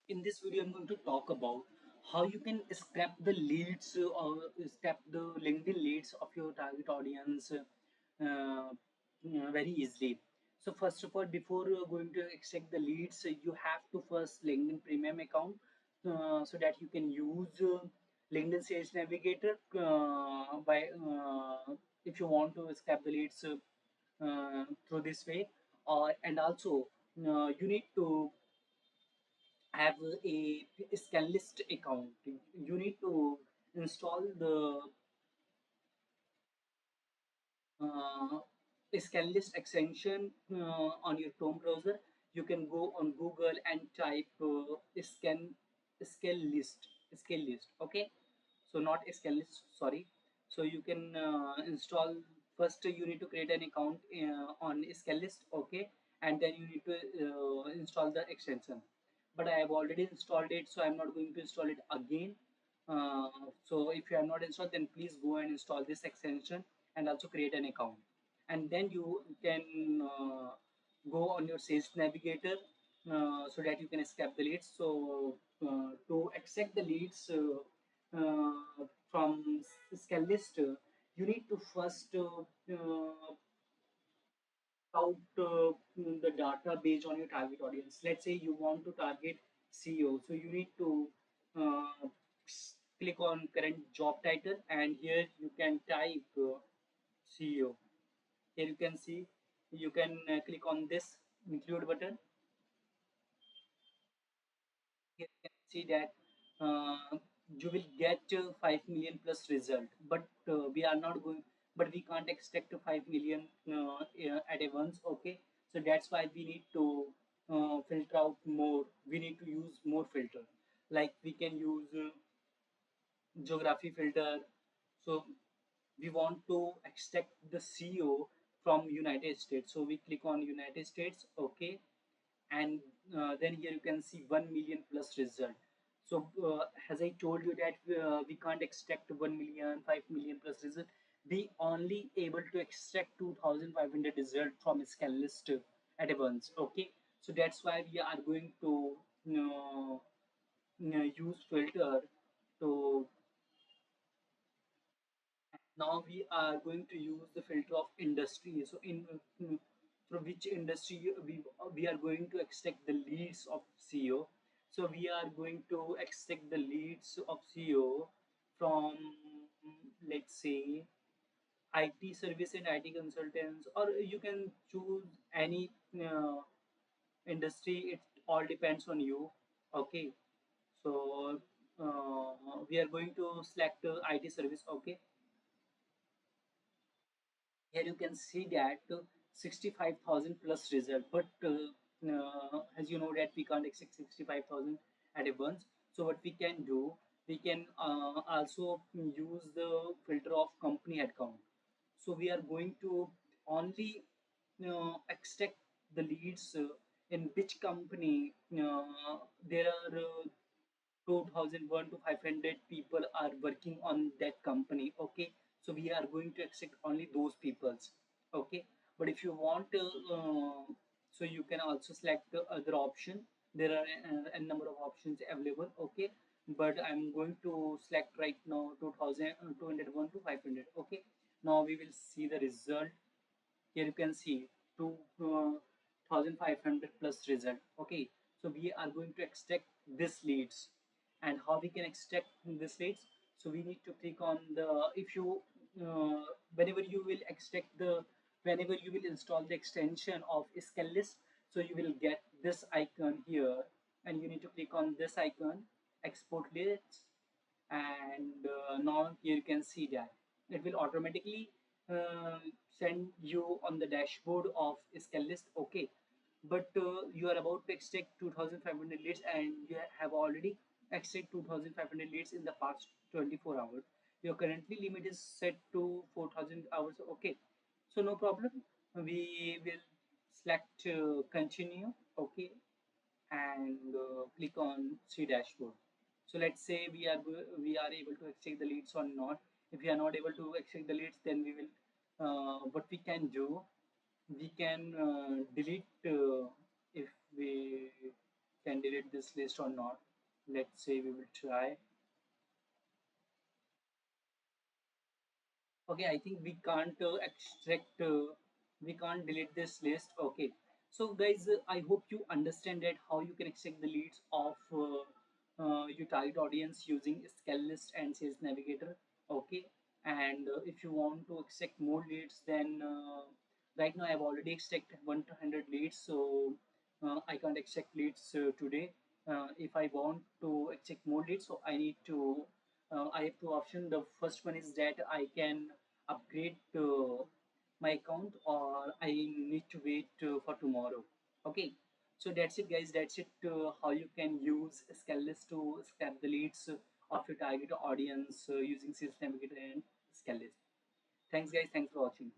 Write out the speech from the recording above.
In this video, I'm going to talk about how you can scrap the leads or scrap the LinkedIn leads of your target audience very easily. So first of all, before going to extract the leads, you have to first LinkedIn Premium account so that you can use LinkedIn Sales Navigator by if you want to scrap the leads through this way. And also, you need to have a Scalelist account. You need to install the uh, Scalelist extension on your Chrome browser. You can go on Google and type Scalelist. Okay, so not Scalelist. Sorry. So you can install. First, you need to create an account on Scalelist. Okay, and then you need to install the extension. But I have already installed it, so I'm not going to install it again. So if you have not installed, then please go and install this extension and also create an account. And then you can go on your Sales Navigator so that you can escape the leads. So to extract the leads from Scalelist, you need to first out the data based on your target audience. Let's say you want to target CEO, so you need to uh, click on current job title, and here you can type CEO. Here you can see you can click on this include button. Here you can see that you will get 5 million plus result, but we are not going, but we can't expect 5 million at a once. Okay, so that's why we need to filter out more. We need to use more filter, like we can use geography filter. So we want to extract the CEO from United States, so we click on United States. Okay, and then here you can see 1 million plus result. So as I told you that we can't extract 1 million, 5 million plus result. We only able to extract 2500 result from Scalelist at once. Okay, so that's why we are going to use filter to. Now we are going to use the filter of industry. So in from which industry we are going to extract the leads of CEO. So we are going to extract the leads of CEO from, let's say, IT service and IT consultants, or you can choose any industry. It all depends on you. Okay, so we are going to select IT service. Okay, here you can see that 65,000 plus result, but as you know that we can't accept 65,000 at a once. So what we can do, we can also use the filter of company headcount. So we are going to only extract the leads in which company there are 2001 to 500 people are working on that company. Okay, so we are going to accept only those peoples. Okay, but if you want so you can also select the other option. There are a number of options available. Okay, but I'm going to select right now 2201 to 500. Okay, now we will see the result. Here you can see 2500 plus result. Okay, so we are going to extract this leads. And how we can extract this leads? So we need to click on the, if you whenever you will extract the, whenever you will install the extension of Scalelist, so you will get this icon here, and you need to click on this icon, export leads. And now here you can see that it will automatically send you on the dashboard of Scalelist. Okay, but you are about to extract 2500 leads, and you have already extracted 2500 leads in the past 24 hours. Your currently limit is set to 4000 hours. Okay, so no problem, we will select continue. Okay, and click on see dashboard. So let's say we are able to extract the leads or not. If we are not able to extract the leads, then we will what we can do, we can delete if we can delete this list or not. Let's say we will try. Okay, I think we can't extract, we can't delete this list. Okay, so guys, I hope you understand that how you can extract the leads of your target audience using Scalelist and Sales Navigator. Okay, and if you want to extract more leads, then right now I've already extracted 100 leads, so I can't extract leads today. If I want to extract more leads, so I need to I have two options. The first one is that I can upgrade my account, or I need to wait for tomorrow. Okay, so that's it, guys. That's it. How you can use Scalelist to scrap the leads of your target audience using Sales Navigator and Scalelist. Thanks, guys. Thanks for watching.